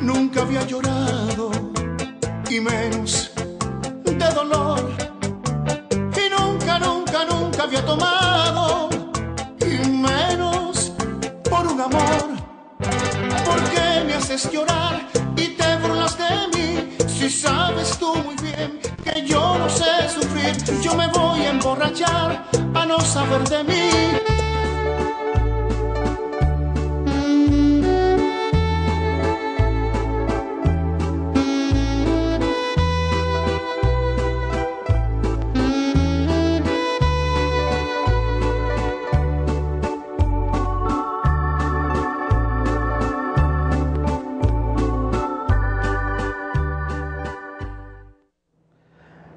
nunca había llorado, y menos de dolor. Y nunca había tomado, y menos por un amor. ¿Por qué me haces llorar y te burlas de mí? Si sabes tú muy bien que yo no sé sufrir. Yo me voy a emborrachar a no saber de mí.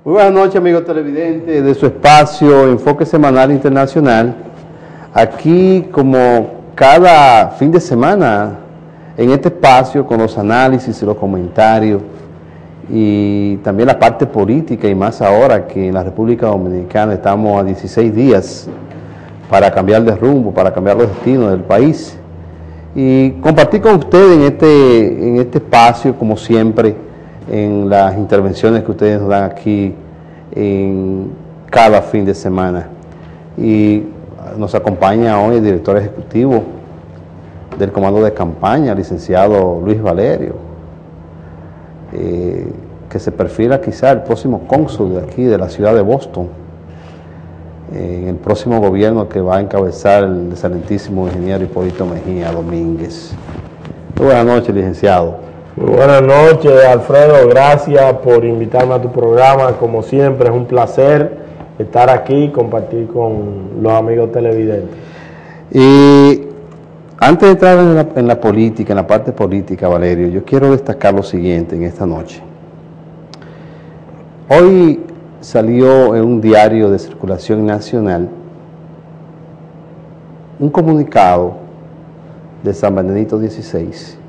Muy buenas noches, amigos televidentes de su espacio Enfoque Semanal Internacional. Aquí, como cada fin de semana, en este espacio con los análisis y los comentarios y también la parte política, y más ahora que en la República Dominicana estamos a 16 días para cambiar de rumbo, para cambiar los destinos del país, y compartir con ustedes en este espacio, como siempre, en las intervenciones que ustedes nos dan aquí en cada fin de semana. Y nos acompaña hoy el director ejecutivo del Comando de Campaña, licenciado Luis Valerio, que se perfila quizá el próximo cónsul de aquí, de la ciudad de Boston, en el próximo gobierno que va a encabezar el excelentísimo ingeniero Hipólito Mejía Domínguez. Muy buenas noches, licenciado. Muy buenas noches, Alfredo, gracias por invitarme a tu programa. Como siempre, es un placer estar aquí y compartir con los amigos televidentes. Y antes de entrar en la política, en la parte política, Valerio, yo quiero destacar lo siguiente en esta noche. Hoy salió en un diario de circulación nacional un comunicado de San Benedicto XVI.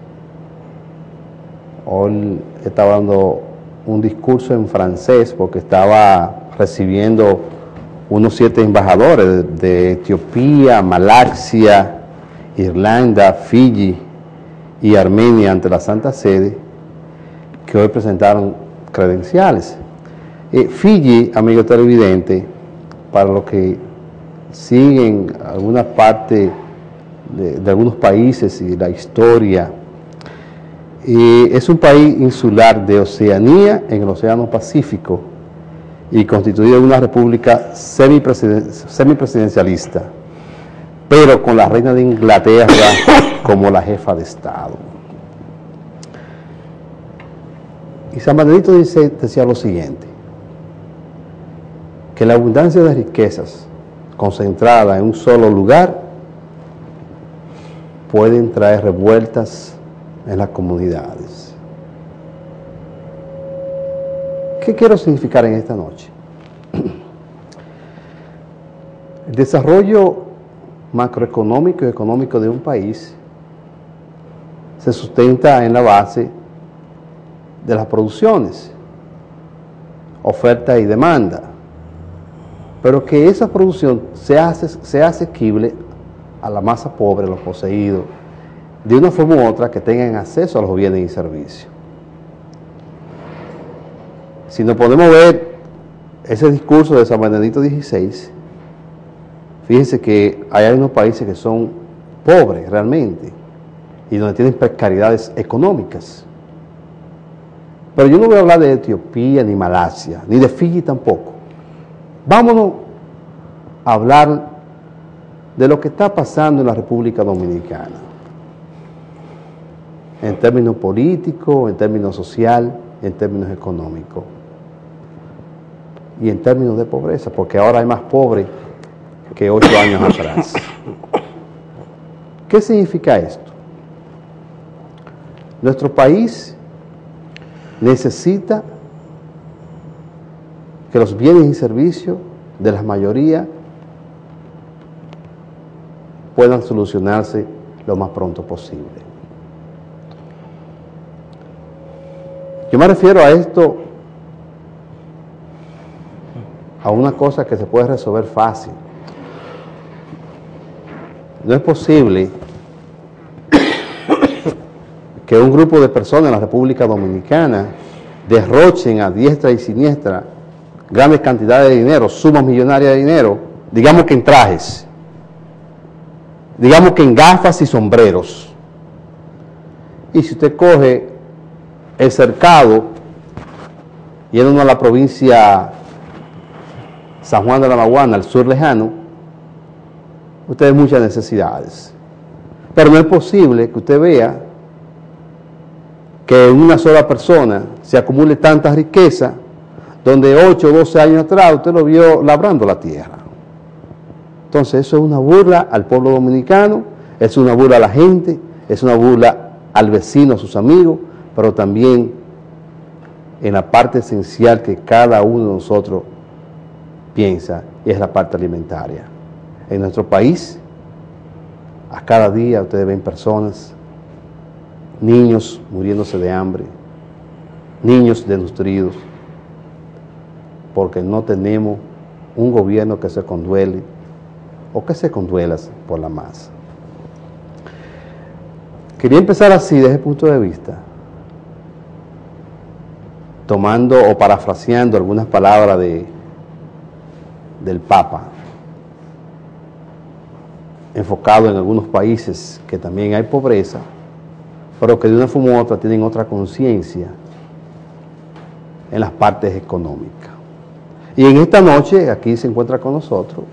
Hoy estaba dando un discurso en francés porque estaba recibiendo unos 7 embajadores de Etiopía, Malasia, Irlanda, Fiji y Armenia ante la Santa Sede, que hoy presentaron credenciales. Fiji, amigos televidentes, para los que siguen alguna parte de algunos países y la historia, es un país insular de Oceanía, en el Océano Pacífico, y constituido en una república semipresidencialista, pero con la reina de Inglaterra como la jefa de Estado. Y San Benedicto decía lo siguiente: que la abundancia de riquezas concentrada en un solo lugar pueden traer revueltas en las comunidades. ¿Qué quiero significar en esta noche? El desarrollo macroeconómico y económico de un país se sustenta en la base de las producciones, oferta y demanda, pero que esa producción sea asequible a la masa pobre, a los poseídos, de una forma u otra, que tengan acceso a los bienes y servicios. Si nos podemos ver ese discurso de San Benedicto XVI, fíjense que hay algunos países que son pobres realmente y donde tienen precariedades económicas. Pero yo no voy a hablar de Etiopía, ni Malasia, ni de Fiji tampoco. Vámonos a hablar de lo que está pasando en la República Dominicana, en términos políticos, en términos social, en términos económicos y en términos de pobreza, porque ahora hay más pobres que 8 años atrás. ¿Qué significa esto? Nuestro país necesita que los bienes y servicios de la mayoría puedan solucionarse lo más pronto posible. Yo me refiero a esto, a una cosa que se puede resolver fácil. No es posible que un grupo de personas en la República Dominicana derrochen a diestra y siniestra grandes cantidades de dinero, sumas millonarias de dinero, digamos que en trajes, digamos que en gafas y sombreros. Y si usted coge el cercado, yéndonos a la provincia San Juan de la Maguana, al sur lejano, usted ve muchas necesidades. Pero no es posible que usted vea que en una sola persona se acumule tanta riqueza, donde 8 o 12 años atrás usted lo vio labrando la tierra. Entonces eso es una burla al pueblo dominicano, es una burla a la gente, es una burla al vecino, a sus amigos, pero también en la parte esencial que cada uno de nosotros piensa, y es la parte alimentaria. En nuestro país, a cada día ustedes ven personas, niños muriéndose de hambre, niños desnutridos, porque no tenemos un gobierno que se conduele o que se conduela por la masa. Quería empezar así desde ese punto de vista, tomando o parafraseando algunas palabras del Papa, enfocado en algunos países que también hay pobreza, pero que de una forma u otra tienen otra conciencia en las partes económicas. Y en esta noche, aquí se encuentra con nosotros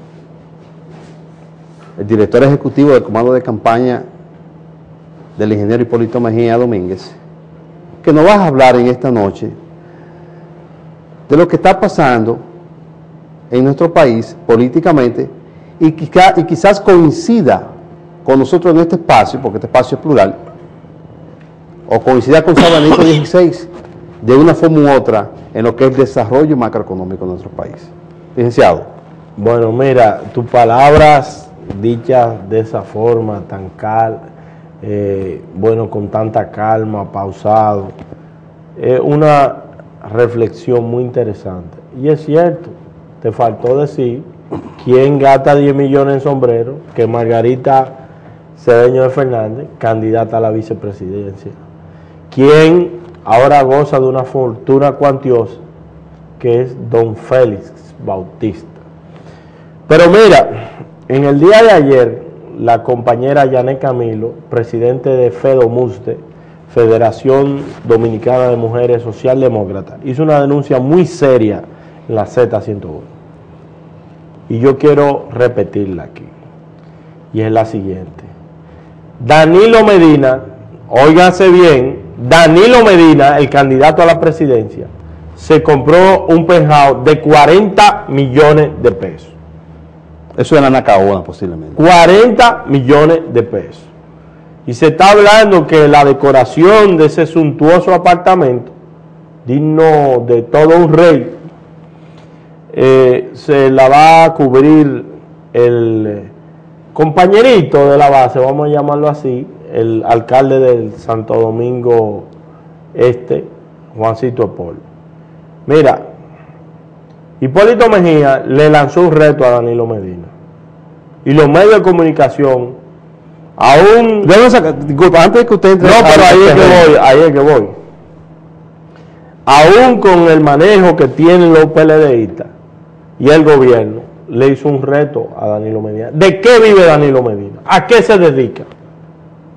el director ejecutivo del Comando de Campaña del ingeniero Hipólito Mejía Domínguez, que nos va a hablar en esta noche de lo que está pasando en nuestro país políticamente y quizás coincida con nosotros en este espacio, porque este espacio es plural, o coincida con San Benito XVI de una forma u otra en lo que es el desarrollo macroeconómico de nuestro país. Licenciado. Bueno, mira, tus palabras dichas de esa forma, tan con tanta calma, pausado, una reflexión muy interesante. Y es cierto, te faltó decir quién gasta 10 millones en sombreros, que Margarita Cedeño de Fernández, candidata a la vicepresidencia. Quién ahora goza de una fortuna cuantiosa, que es don Félix Bautista. Pero mira, en el día de ayer, la compañera Yanet Camilo, presidente de FEDOMUSTE, Federación Dominicana de Mujeres Socialdemócratas, hizo una denuncia muy seria en la Z101. Y yo quiero repetirla aquí. Y es la siguiente. Danilo Medina, óiganse bien, Danilo Medina, el candidato a la presidencia, se compró un penthouse de 40 millones de pesos. Eso es la Nacaona posiblemente. 40 millones de pesos. Y se está hablando que la decoración de ese suntuoso apartamento, digno de todo un rey, se la va a cubrir el compañerito de la base, vamos a llamarlo así, el alcalde del Santo Domingo Este, Juancito Polo. Mira, Hipólito Mejía le lanzó un reto a Danilo Medina. Y los medios de comunicación, aún... Disculpa, antes de que usted entre... No, pero ahí es que voy. Aún con el manejo que tienen los PLDistas y el gobierno, le hizo un reto a Danilo Medina. ¿De qué vive Danilo Medina? ¿A qué se dedica?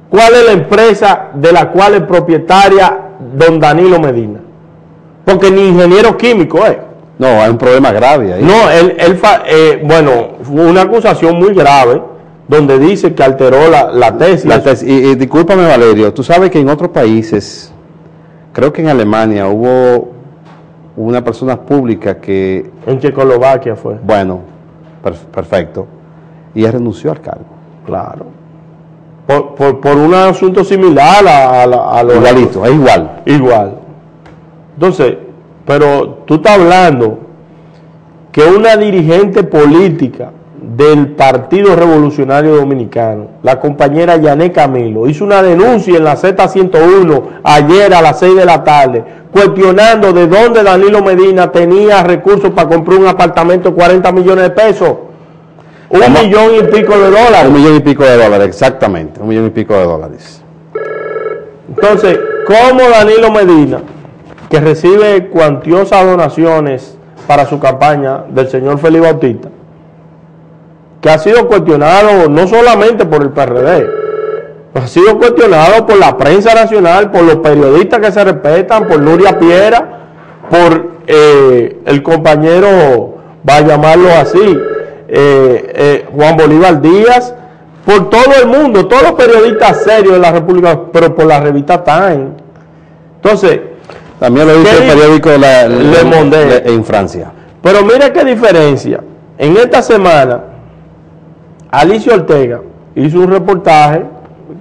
¿Cuál es la empresa de la cual es propietaria don Danilo Medina? Porque ni ingeniero químico es. No, hay un problema grave ahí. No, fue una acusación muy grave, donde dice que alteró la tesis. Y discúlpame, Valerio, tú sabes que en otros países, creo que en Alemania hubo una persona pública que... En Checoslovaquia fue. Bueno, perfecto. Y él renunció al cargo. Claro. Por un asunto similar a los... Igualito, es igual. Igual. Entonces, pero tú estás hablando que una dirigente política del Partido Revolucionario Dominicano, la compañera Yanet Camilo, hizo una denuncia en la Z101 ayer a las 6 de la tarde, cuestionando de dónde Danilo Medina tenía recursos para comprar un apartamento de 40 millones de pesos. $1 millón y pico de dólares. $1 millón y pico de dólares, exactamente, $1 millón y pico de dólares. Entonces, ¿cómo Danilo Medina, que recibe cuantiosas donaciones para su campaña del señor Félix Bautista, que ha sido cuestionado no solamente por el PRD, ha sido cuestionado por la prensa nacional, por los periodistas que se respetan, por Nuria Piera, por el compañero, va a llamarlo así, Juan Bolívar Díaz, por todo el mundo, todos los periodistas serios de la República, pero por la revista Time. Entonces, también lo dice el periódico Le Monde en Francia. Pero mira qué diferencia. En esta semana, Alicia Ortega hizo un reportaje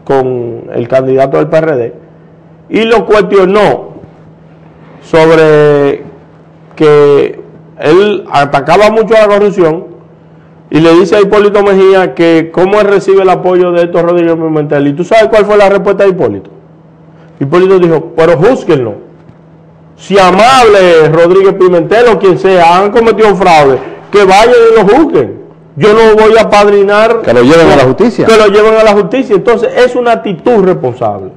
con el candidato del PRD y lo cuestionó sobre que él atacaba mucho a la corrupción y le dice a Hipólito Mejía que cómo él recibe el apoyo de Héctor Rodríguez Pimentel. ¿Y tú sabes cuál fue la respuesta de Hipólito? Hipólito dijo, pero júzguenlo. Si Amable, Rodríguez Pimentel o quien sea han cometido fraude, que vayan y lo juzguen. Yo no voy a padrinar. Que lo lleven a la justicia. Que lo lleven a la justicia. Entonces es una actitud responsable.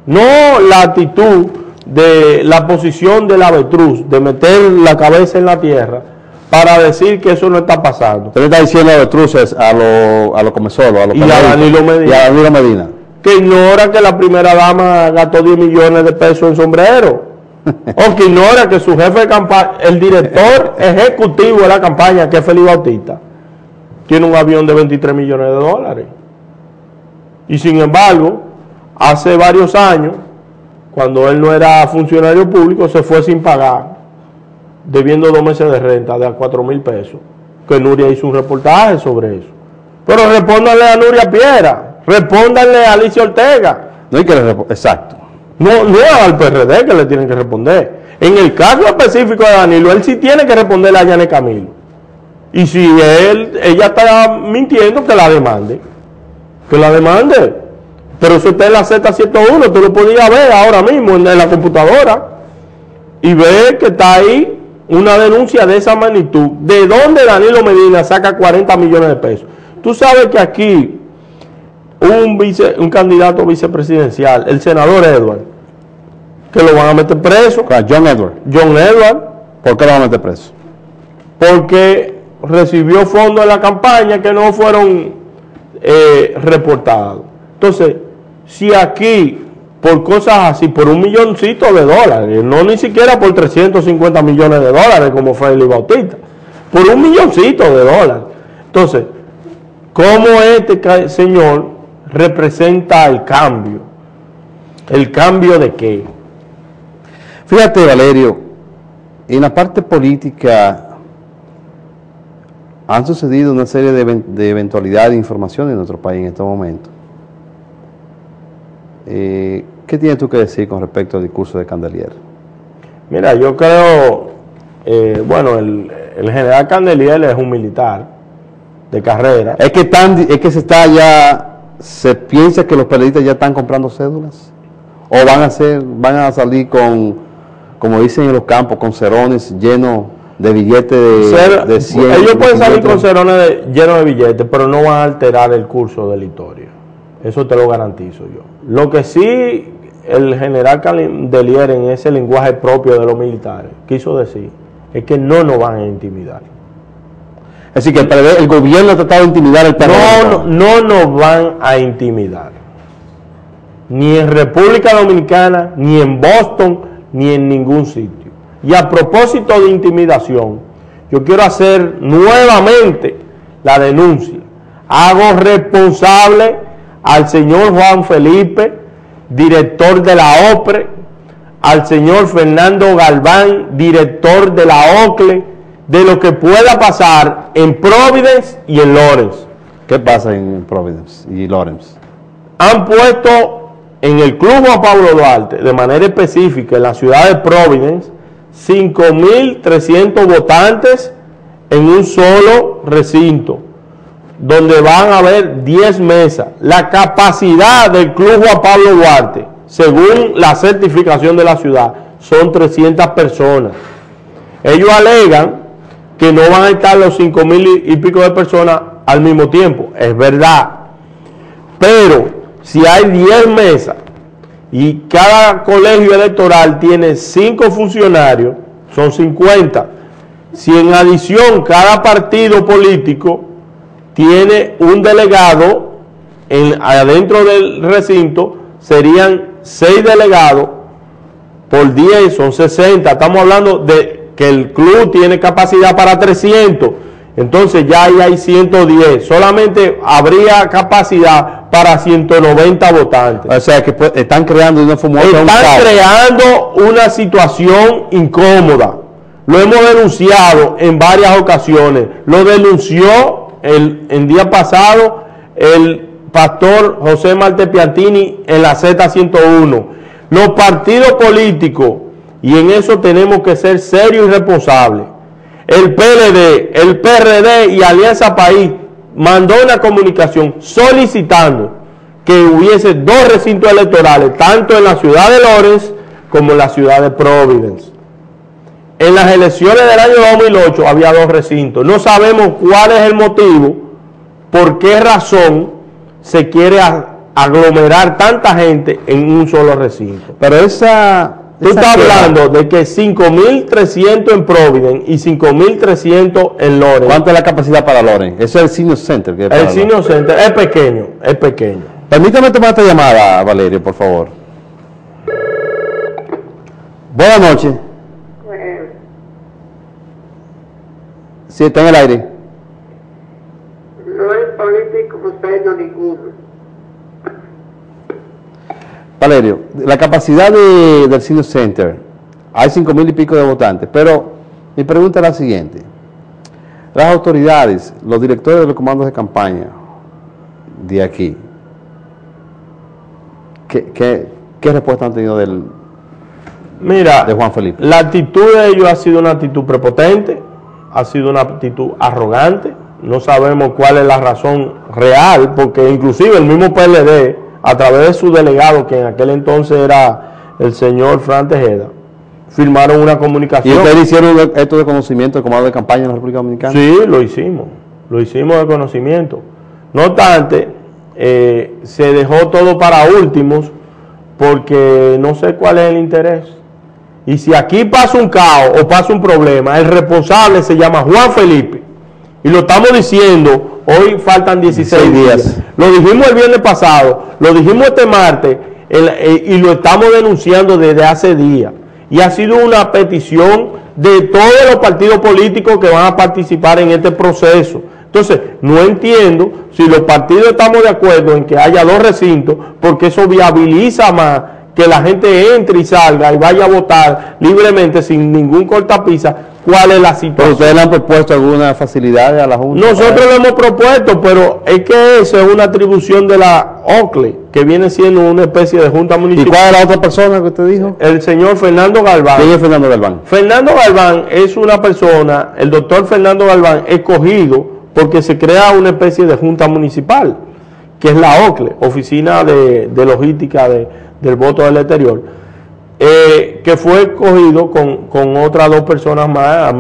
No la actitud de la posición del avestruz, de meter la cabeza en la tierra para decir que eso no está pasando. Usted le está diciendo avestruces a los comezolos, a los y a Danilo Medina. Y a Danilo Medina. Que ignora que la primera dama gastó 10 millones de pesos en sombrero. O que ignora que su jefe de campaña, el director ejecutivo de la campaña, que es Félix Bautista, tiene un avión de 23 millones de dólares. Y sin embargo, hace varios años, cuando él no era funcionario público, se fue sin pagar, debiendo 2 meses de renta de a 4,000 pesos, que Nuria hizo un reportaje sobre eso. Pero respóndanle a Nuria Piera, respóndanle a Alicia Ortega. No hay que exacto. No al PRD que le tienen que responder. En el caso específico de Danilo, él sí tiene que responderle a Yanet Camilo. Y si ella está mintiendo, que la demande. Que la demande. Pero eso está en la Z101, tú lo podías ver ahora mismo en la computadora. Y ver que está ahí una denuncia de esa magnitud. ¿De dónde Danilo Medina saca 40 millones de pesos? Tú sabes que aquí un candidato vicepresidencial, el senador Edward, que lo van a meter preso. John Edward. ¿Por qué lo van a meter preso? Porque recibió fondos de la campaña que no fueron reportados. Entonces, si aquí, por cosas así, por $1 milloncito de dólares, no ni siquiera por 350 millones de dólares como Félix Bautista, por $1 milloncito de dólares. Entonces, ¿cómo este señor representa el cambio? ¿El cambio de qué? Fíjate, Valerio, en la parte política han sucedido una serie de eventualidades de información en nuestro país en este momento. ¿Qué tienes tú que decir con respecto al discurso de Candelier? Mira, yo creo, bueno, el general Candelier es un militar de carrera. Es que se piensa que los periodistas ya están comprando cédulas o van a salir con, como dicen en los campos, con cerones llenos de billetes de 100. Ellos pueden salir con cerones llenos de billetes, pero no van a alterar el curso de la historia. Eso te lo garantizo yo. Lo que sí el general Candelier, en ese lenguaje propio de los militares, quiso decir es que no nos van a intimidar. Es decir, que el gobierno ha tratado de intimidar al PRD. No nos van a intimidar. Ni en República Dominicana, ni en Boston, ni en ningún sitio. Y a propósito de intimidación, yo quiero hacer nuevamente la denuncia. Hago responsable al señor Juan Felipe, director de la OPRE, al señor Fernando Galván, director de la OCLE, de lo que pueda pasar en Providence y en Lawrence. ¿Qué pasa en Providence y Lawrence? Han puesto en el Club Juan Pablo Duarte, de manera específica en la ciudad de Providence, 5.300 votantes en un solo recinto, donde van a haber 10 mesas. La capacidad del Club Juan Pablo Duarte, según la certificación de la ciudad, son 300 personas. Ellos alegan que no van a estar los 5.000 y pico de personas al mismo tiempo. Es verdad. Pero si hay 10 mesas y cada colegio electoral tiene 5 funcionarios, son 50. Si en adición cada partido político tiene un delegado adentro del recinto, serían 6 delegados por 10, son 60. Estamos hablando de que el club tiene capacidad para 300, entonces ya ahí hay 110. Solamente habría capacidad para 190 votantes. O sea que están creando una creando una situación incómoda. Lo hemos denunciado en varias ocasiones. Lo denunció el día pasado el pastor José Marte Piantini en la Z101. Los partidos políticos, y en eso tenemos que ser serios y responsables. El PLD, el PRD y Alianza País mandó una comunicación solicitando que hubiese 2 recintos electorales, tanto en la ciudad de Lawrence como en la ciudad de Providence. En las elecciones del año 2008 había 2 recintos. No sabemos cuál es el motivo, por qué razón se quiere aglomerar tanta gente en un solo recinto. Pero tú estás hablando de que 5.300 en Providence y 5.300 en Lawrence. ¿Cuánto es la capacidad para Lawrence? Eso es el Senior Center. El Senior Center es pequeño, es pequeño. Permítame tomar esta llamada, Valerio, por favor. Buenas noches. Sí, está en el aire. No es político usted, no ninguno. Valerio, la capacidad del Senior Center, hay 5.000 y pico de votantes, pero mi pregunta es la siguiente. Las autoridades, los directores de los comandos de campaña de aquí, ¿qué respuesta han tenido de Juan Felipe? La actitud de ellos ha sido una actitud prepotente, ha sido una actitud arrogante. No sabemos cuál es la razón real, porque inclusive el mismo PLD, a través de su delegado, que en aquel entonces era el señor Fran Tejeda, firmaron una comunicación. ¿Y ustedes hicieron esto de conocimiento del comando de campaña en la República Dominicana? Sí, lo hicimos de conocimiento. No obstante, se dejó todo para últimos, porque no sé cuál es el interés. Y si aquí pasa un caos o pasa un problema, el responsable se llama Juan Felipe. Y lo estamos diciendo, hoy faltan 16 días. Lo dijimos el viernes pasado, lo dijimos este martes, y lo estamos denunciando desde hace días. Y ha sido una petición de todos los partidos políticos que van a participar en este proceso. Entonces, no entiendo si los partidos estamos de acuerdo en que haya 2 recintos, porque eso viabiliza más que la gente entre y salga y vaya a votar libremente sin ningún cortapisa. ¿Cuál es la situación? ¿Ustedes le han propuesto alguna facilidad a la Junta? Nosotros lo hemos propuesto, pero es que eso es una atribución de la OCLE, que viene siendo una especie de junta municipal. ¿Y cuál es la otra persona que usted dijo? El señor Fernando Galván. ¿Quién es Fernando Galván? Fernando Galván es una persona, el doctor Fernando Galván, escogido porque se crea una especie de junta municipal, que es la OCLE, Oficina de Logística del Voto del Exterior, que fue escogido con otras 2 personas más,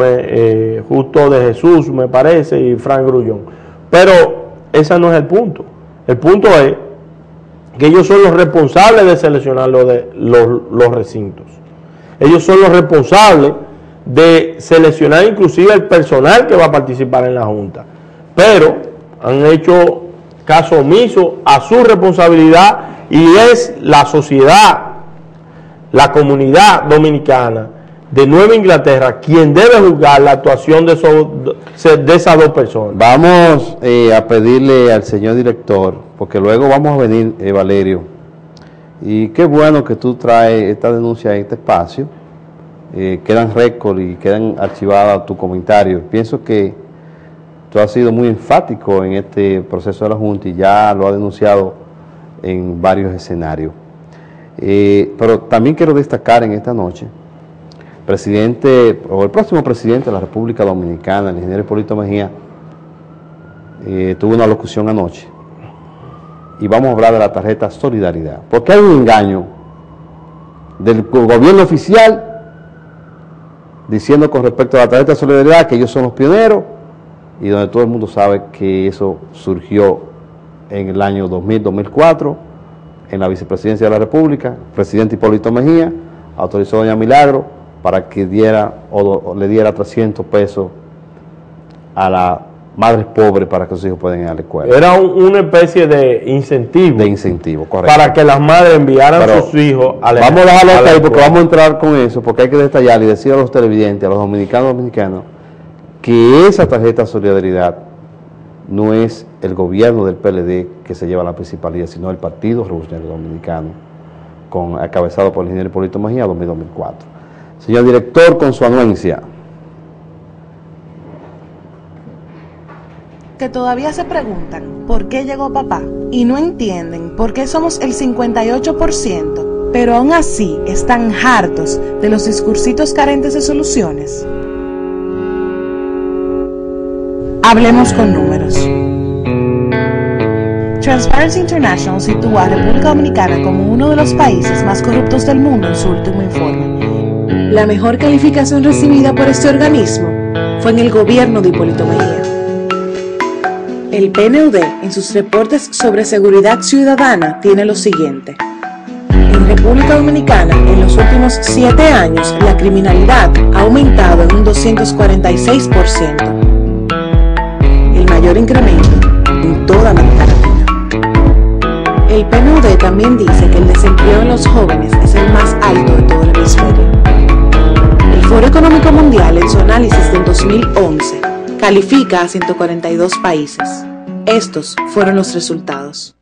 Justo de Jesús, me parece, y Frank Grullón. Pero ese no es el punto. El punto es que ellos son los responsables de seleccionar los recintos. Ellos son los responsables de seleccionar inclusive el personal que va a participar en la Junta. Pero han hecho caso omiso a su responsabilidad, y es la sociedad, la comunidad dominicana de Nueva Inglaterra quien debe juzgar la actuación de esas 2 personas. Vamos a pedirle al señor director, porque luego vamos a venir, Valerio, y qué bueno que tú traes esta denuncia a este espacio, quedan récord y quedan archivadas tus comentarios. Pienso que tú has sido muy enfático en este proceso de la Junta y ya lo has denunciado en varios escenarios. Pero también quiero destacar en esta noche, el próximo presidente de la República Dominicana, el ingeniero Hipólito Mejía, tuvo una locución anoche, y vamos a hablar de la tarjeta Solidaridad, porque hay un engaño del gobierno oficial diciendo con respecto a la tarjeta Solidaridad que ellos son los pioneros, y donde todo el mundo sabe que eso surgió en el año 2000-2004 en la vicepresidencia de la República, presidente Hipólito Mejía, autorizó a doña Milagro para que le diera 300 pesos a las madres pobres para que sus hijos puedan ir a la escuela. Era una especie de incentivo. De incentivo, correcto. Para que las madres enviaran a sus hijos a la escuela. Vamos a dejarlo hasta ahí porque vamos a entrar con eso, porque hay que detallar y decir a los televidentes, a los dominicanos, que esa tarjeta de solidaridad no es el gobierno del PLD que se lleva la principalía, sino el Partido Revolucionario Dominicano, encabezado por el ingeniero Hipólito Mejía, 2004. Señor director, con su anuencia. Que todavía se preguntan por qué llegó papá y no entienden por qué somos el 58%, pero aún así están hartos de los discursitos carentes de soluciones. Hablemos con números. Transparency International sitúa a República Dominicana como uno de los países más corruptos del mundo en su último informe. La mejor calificación recibida por este organismo fue en el gobierno de Hipólito Mejía. El PNUD, en sus reportes sobre seguridad ciudadana, tiene lo siguiente. En República Dominicana, en los últimos 7 años, la criminalidad ha aumentado en un 246%. El mayor incremento en toda América Latina. El PNUD también dice que el desempleo en los jóvenes es el más alto de todo el hemisferio. El Foro Económico Mundial, en su análisis del 2011, califica a 142 países. Estos fueron los resultados.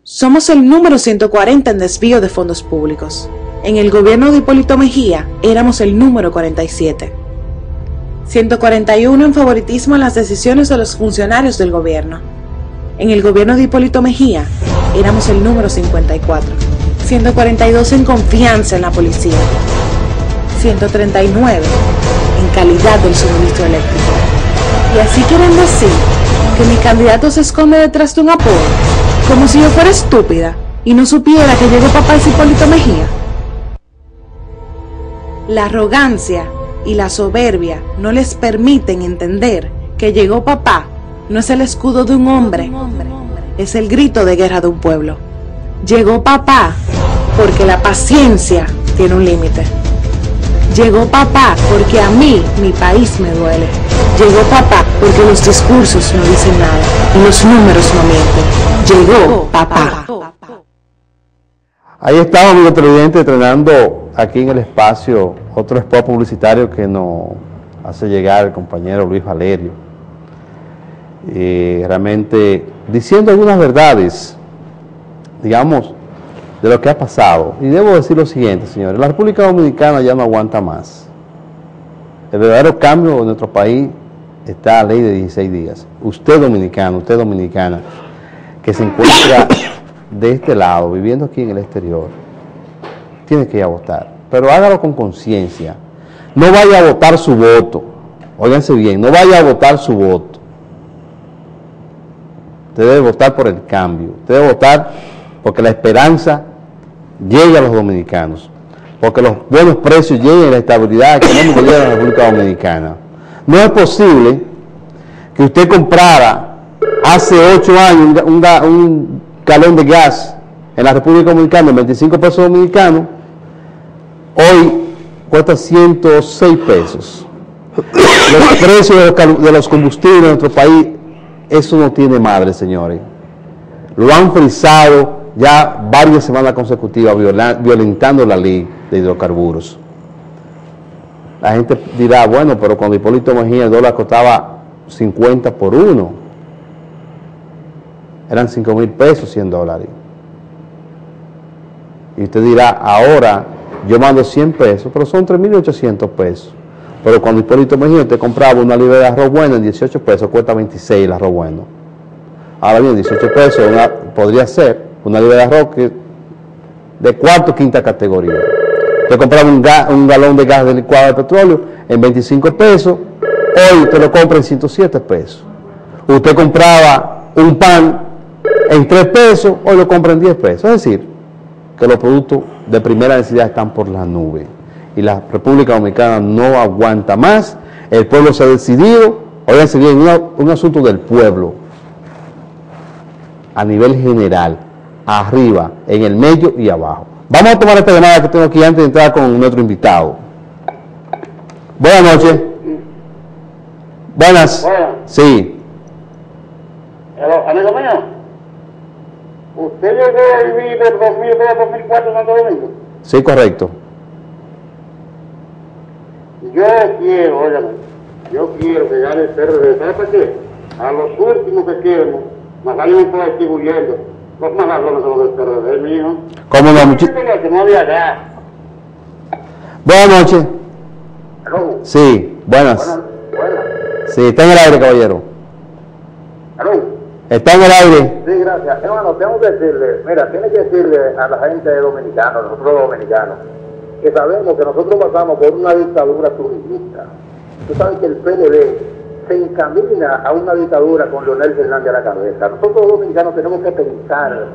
Somos el número 140 en desvío de fondos públicos. En el gobierno de Hipólito Mejía éramos el número 47. 141 en favoritismo a las decisiones de los funcionarios del gobierno. En el gobierno de Hipólito Mejía éramos el número 54. 142 en confianza en la policía. 139 en calidad del suministro eléctrico. Y así quieren decir que mi candidato se esconde detrás de un apodo, como si yo fuera estúpida y no supiera que llegó papá es Hipólito Mejía. La arrogancia y la soberbia no les permiten entender que llegó papá no es el escudo de un hombre, es el grito de guerra de un pueblo. Llegó papá porque la paciencia tiene un límite. Llegó papá porque a mí mi país me duele. Llegó papá porque los discursos no dicen nada y los números no mienten. Llegó papá. Ahí estamos, amigo televidente, estrenando aquí en el espacio otro spot publicitario que nos hace llegar el compañero Luis Valerio. Realmente diciendo algunas verdades, digamos, de lo que ha pasado. Y debo decir lo siguiente, señores, la República Dominicana ya no aguanta más. El verdadero cambio en nuestro país está a ley de 16 días. Usted dominicano, usted dominicana, que se encuentra de este lado, viviendo aquí en el exterior, tiene que ir a votar. Pero hágalo con conciencia. No vaya a votar su voto. Óiganse bien, no vaya a votar su voto. Usted debe votar por el cambio. Usted debe votar porque la esperanza llegue a los dominicanos, porque los buenos precios lleguen a la estabilidad económica llegue a la República Dominicana. No es posible que usted comprara hace 8 años un galón de gas en la República Dominicana en 25 pesos dominicanos, hoy cuesta 106 pesos. Los precios de los combustibles en nuestro país, eso no tiene madre, señores. Lo han frisado ya varias semanas consecutivas, violentando la ley de hidrocarburos. La gente dirá, bueno, pero cuando Hipólito Mejía el dólar costaba 50 por 1, eran 5,000 pesos, 100 dólares. Y usted dirá, ahora yo mando 100 pesos, pero son 3,800 pesos. Pero cuando Hipólito Mejía usted compraba una libra de arroz bueno en 18 pesos, cuesta 26 el arroz bueno. Ahora bien, 18 pesos podría ser una libra de arroz de cuarta o quinta categoría. Usted compraba un galón de gas de licuado de petróleo en 25 pesos, hoy usted lo compra en 107 pesos. Usted compraba un pan en 3 pesos, hoy lo compra en 10 pesos. Es decir, que los productos de primera necesidad están por las nubes. Y la República Dominicana no aguanta más. El pueblo se ha decidido, óiganse bien, un asunto del pueblo a nivel general. arriba, en el medio y abajo. Vamos a tomar esta llamada que tengo aquí antes de entrar con nuestro invitado. Buenas noches. Buenas. Sí. Amigo mío, ¿usted llegó a vivir del 2002 a 2004 en Santo Domingo? Sí, correcto. Yo quiero que gane el PRD. ¿Sabes por qué? A los últimos que queremos, más alguien me puede seguir huyendo. Los más ladrones son los del PRD, mijo. ¿Cómo no? Que no había gas. Buenas noches. ¿Aló? Sí, buenas. Buenas. Sí, está en el aire, caballero. ¿Aló? Está en el aire. Sí, gracias. Hermano, tengo que decirle, mira, tiene que decirle a la gente dominicana, a nosotros los dominicanos, que sabemos que nosotros pasamos por una dictadura surrealista. Tú sabes que el PLD se encamina a una dictadura con Leonel Fernández a la cabeza. Nosotros los dominicanos tenemos que pensar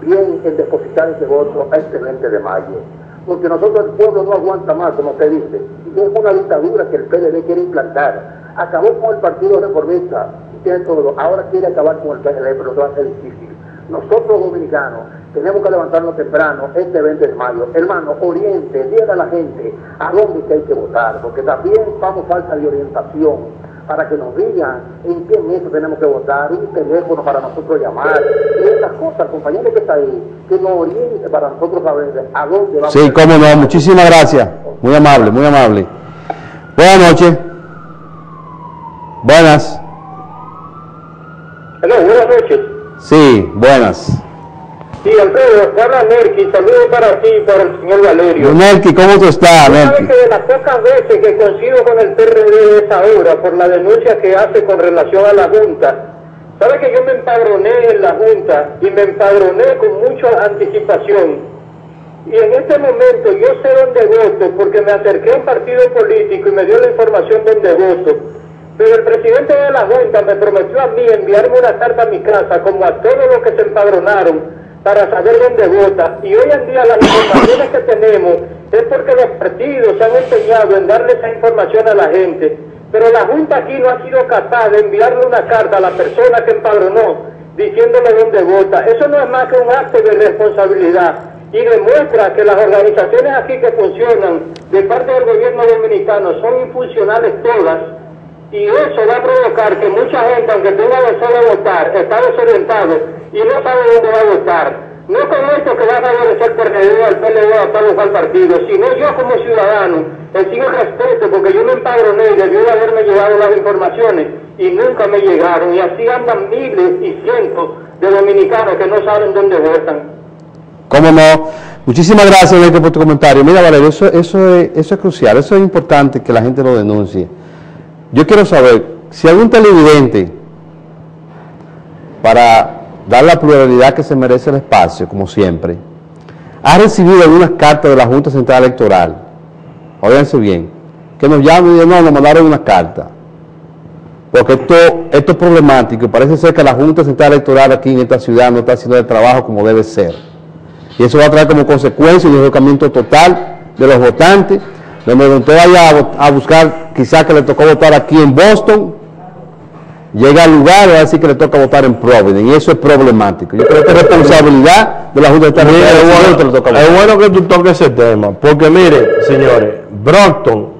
bien en depositar ese voto a este 20 de mayo. Porque nosotros, el pueblo no aguanta más, como usted dice. Y es una dictadura que el PLD quiere implantar. Acabó con el Partido Reformista, tiene todo. Ahora quiere acabar con el PLD, pero eso va a ser difícil. Nosotros dominicanos tenemos que levantarnos temprano este 20 de mayo. Hermano, oriente, diga a la gente a dónde hay que votar, porque también vamos falta de orientación para que nos digan en qué mes tenemos que votar, un teléfono para nosotros llamar, y estas cosas, compañero que está ahí, que nos oriente para nosotros saber a dónde vamos. Sí, cómo no, muchísimas gracias. Muy amable, muy amable. Buenas noches. Buenas. Hola, buenas noches. Sí, buenas. Sí, Alfredo, te habla Nerky, saludos para ti y para el señor Valerio. Nerky, ¿cómo tú estás, Nerky? Nerky? Que de las pocas veces que coincido con el PRD de esa hora por la denuncia que hace con relación a la Junta, ¿sabe que yo me empadroné en la Junta y me empadroné con mucha anticipación? Y en este momento yo sé dónde voto porque me acerqué a un partido político y me dio la información dónde voto. Pero el presidente de la Junta me prometió a mí enviarme una carta a mi casa, como a todos los que se empadronaron, para saber dónde vota. Y hoy en día las informaciones que tenemos es porque los partidos se han empeñado en darle esa información a la gente. Pero la Junta aquí no ha sido capaz de enviarle una carta a la persona que empadronó, diciéndole dónde vota. Eso no es más que un acto de responsabilidad. Y demuestra que las organizaciones aquí que funcionan de parte del gobierno dominicano son infuncionales todas. Y eso va a provocar que mucha gente, aunque tenga deseo de votar, está desorientado y no sabe dónde va a votar. No con esto que va a favorecer PRD al PLD a tal o cual partido, sino yo como ciudadano, exijo respeto porque yo me empadroné y debió de haberme llevado las informaciones y nunca me llegaron. Y así andan miles y cientos de dominicanos que no saben dónde votan. ¿Cómo no? Muchísimas gracias, Nerky, por tu comentario. Mira, Valerio, eso es crucial, eso es importante que la gente lo denuncie. Yo quiero saber si algún televidente, para dar la pluralidad que se merece el espacio, como siempre, ha recibido algunas cartas de la Junta Central Electoral, óiganse bien, que nos llamen y digan, no, nos mandaron una carta, porque esto es problemático y parece ser que la Junta Central Electoral aquí en esta ciudad no está haciendo el trabajo como debe ser. Y eso va a traer como consecuencia un desbocamiento total de los votantes, donde usted vaya a buscar, quizás que le tocó votar aquí en Boston, llega al lugar y va a decir que le toca votar en Providence, y eso es problemático. Yo creo que es responsabilidad de la Junta de Electoral. Es bueno que tú toques ese tema, porque mire, señores, Brockton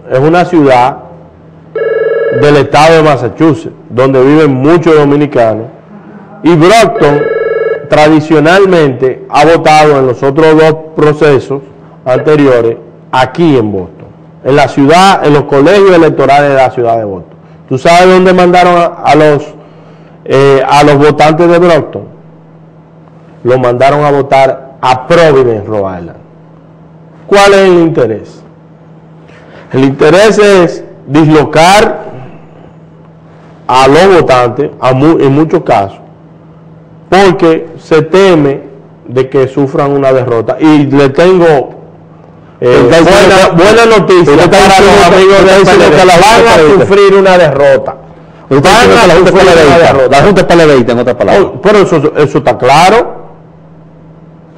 es una ciudad del estado de Massachusetts, donde viven muchos dominicanos, y Brockton tradicionalmente ha votado en los otros dos procesos anteriores aquí en Boston, en la ciudad, en los colegios electorales de la ciudad de Boston. ¿Tú sabes dónde mandaron a los votantes de Brockton? Los mandaron a votar a Providence, Rhode Island. ¿Cuál es el interés? El interés es dislocar a los votantes, en muchos casos, porque se teme de que sufran una derrota. Y le tengo buena noticia para los amigos de PLD, que van a sufrir una derrota. La Junta es PLD, en otras palabras. Pero eso está claro.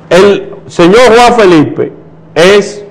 El señor Juan Felipe es